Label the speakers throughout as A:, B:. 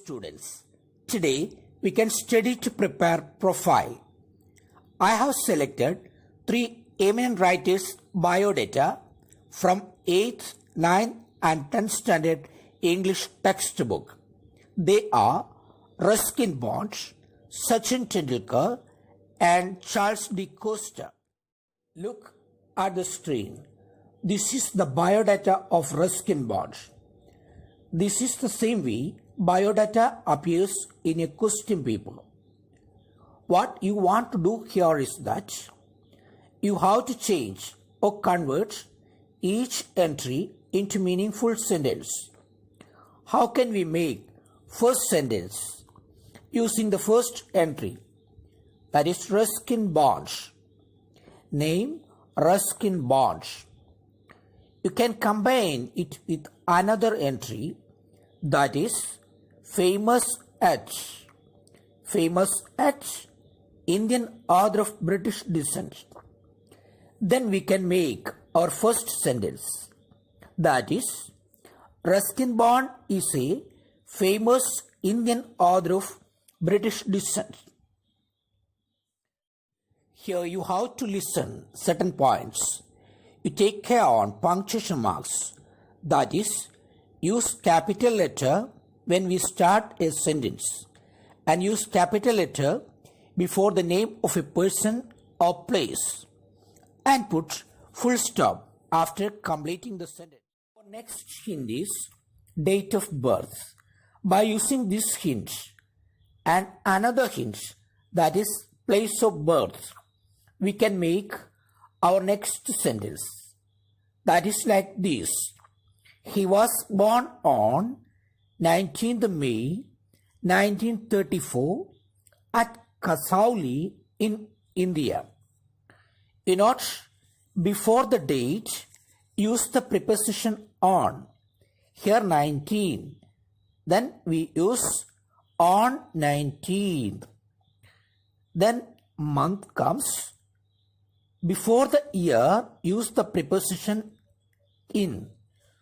A: students. Today we can study to prepare profile. I have selected 3 eminent writers biodata from 8th, 9th and 10th standard English textbook. They are Ruskin Bond, Sachin Tendulkar and Charles D. Costa. Look at the screen. This is the biodata of Ruskin Bond. This is the same way biodata appears in a question paper. What you want to do here is that you have to change or convert each entry into meaningful sentence. How can we make first sentence using the first entry? That is Ruskin Bond. Name Ruskin Bond. You can combine it with another entry, that is famous at. Famous at, Indian author of British descent. Then we can make our first sentence, that is Ruskin Bond is a famous Indian author of British descent. Here you have to listen certain points. You take care on punctuation marks, that is use capital letter when we start a sentence and use capital letter before the name of a person or place and put full stop after completing the sentence. Our next hint is date of birth. By using this hint and another hint, that is place of birth, we can make our next sentence. That is like this. He was born on 19th May 1934 at Kasauli in India. You note, before the date, use the preposition on. Here 19. Then we use on 19th. Then month comes. Before the year, use the preposition in.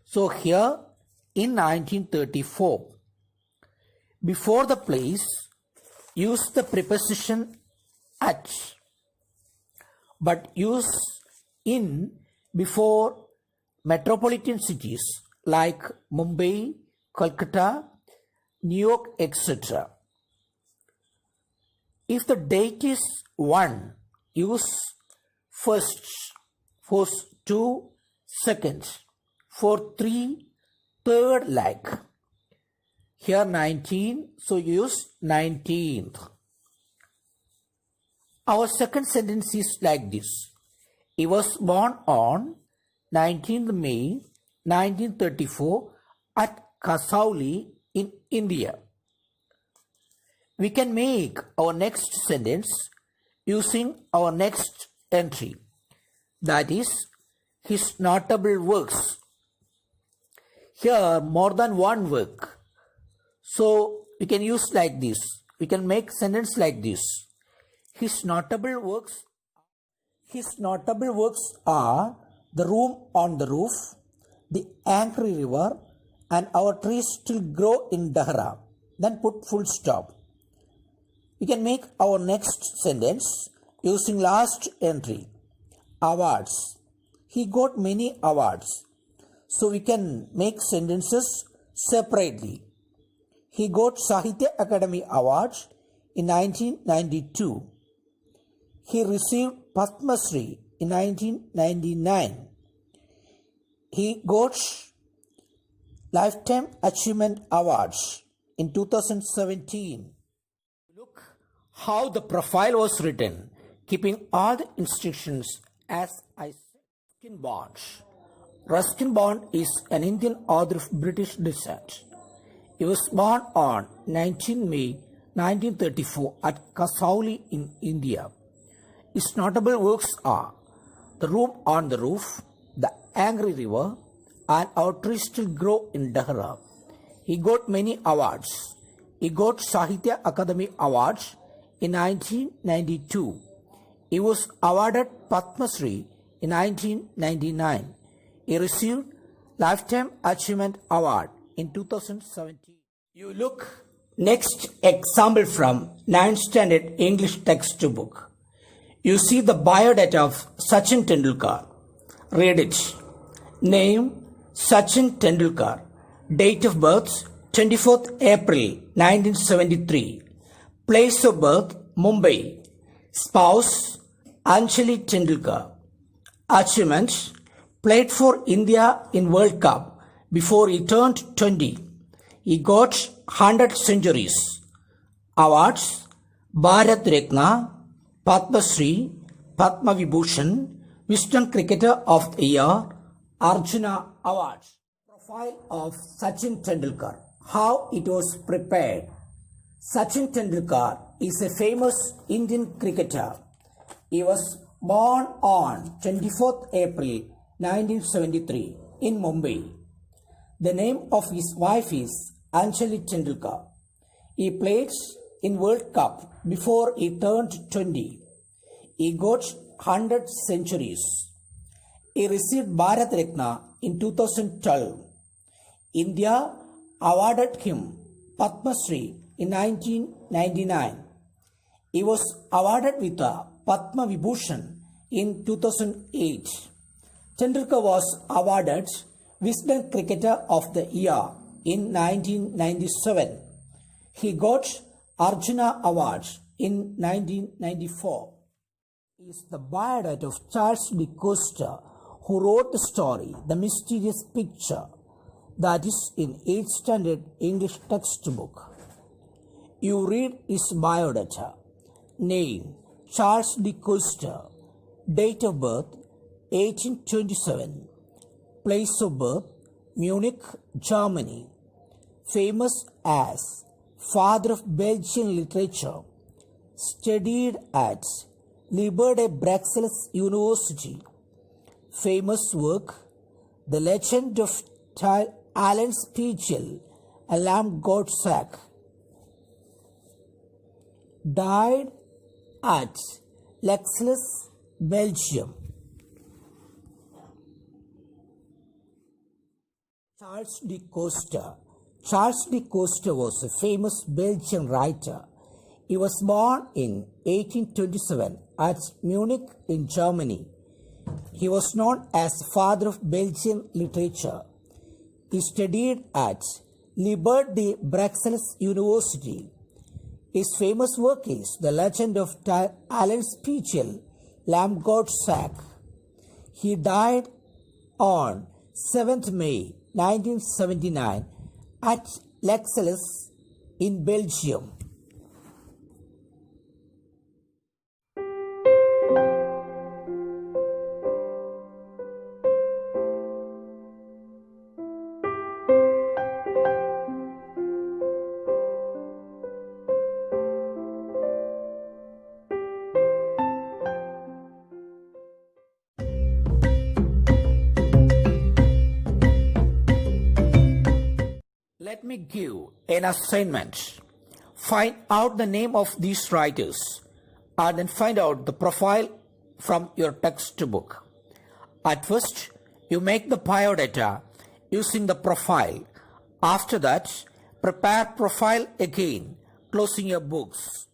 A: So here in 1934. Before the place, use the preposition at. But use in before metropolitan cities like Mumbai, Kolkata, New York, etc. If the date is 1, use first. For 2, second. For 3, third like. Here 19, so use 19th. Our second sentence is like this. He was born on 19th May 1934 at Kasauli in India. We can make our next sentence using our next entry. That is his notable works. Here more than one work. So we can use like this. We can make sentence like this. His notable works are The Room on the Roof, The Angry River, and Our Trees Still Grow in Dahra. Then put full stop. We can make our next sentence using last entry. Awards. He got many awards. So we can make sentences separately. He got Sahitya Akademi Award in 1992. He received Padma Shri in 1999. He got Lifetime Achievement Awards in 2017. Look how the profile was written, keeping all the instructions as I said. Ruskin Bond. Ruskin Bond is an Indian author of British descent. He was born on 19 May 1934 at Kasauli in India. His notable works are The Room on the Roof, The Angry River, and Our Trees Still Grow in Dahra. He got many awards. He got Sahitya Akademi Awards in 1992. He was awarded Padma Shri in 1999. He received Lifetime Achievement Award in 2017. You look Next example from 9th Standard English textbook. You see the biodata of Sachin Tendulkar. Read it. Name Sachin Tendulkar. Date of birth 24th April 1973. Place of birth Mumbai. Spouse Anjali Tendulkar. Achievements: played for India in World Cup before he turned 20. He got 100 centuries. Awards: Bharat Ratna, Padma Shri, Padma Vibhushan, Wisdom Cricketer of the Year, Arjuna Awards. Profile of Sachin Tendulkar. How it was prepared. Sachin Tendulkar is a famous Indian cricketer. He was born on 24th April 1973 in Mumbai. The name of his wife is Anjali Tendulkar. He played in World Cup before he turned 20. He got 100 centuries. He received Bharat Ratna in 2012. India awarded him Padma Shri in 1999. He was awarded with a Padma Vibhushan in 2008. Tendulkar was awarded Wisdom Cricketer of the Year in 1997. He got Arjuna Award in 1994. He is the biodata of Charles de Costa, who wrote the story The Mysterious Picture, that is in 8th Standard English textbook. You read his biodata. Name Charles de Costa. Date of birth 1827. Place of birth Munich, Germany. Famous as father of Belgian literature. Studied at Liberté Bruxelles University. Famous work The Legend of Alan Spiegel, A Lamb God's Sack. Died at Lexles, Belgium. Charles de Costa. Charles de Costa was a famous Belgian writer. He was born in 1827 at Munich in Germany. He was known as the father of Belgian literature. He studied at Liberté Bruxelles University. His famous work is The Legend of Alan Spiegel, Lamb God's Sack. He died on 7th May 1979 at Lexles in Belgium. Let me give an assignment. Find out the name of these writers and then find out the profile from your textbook. At first, you make the biodata using the profile. After that, prepare profile again, closing your books.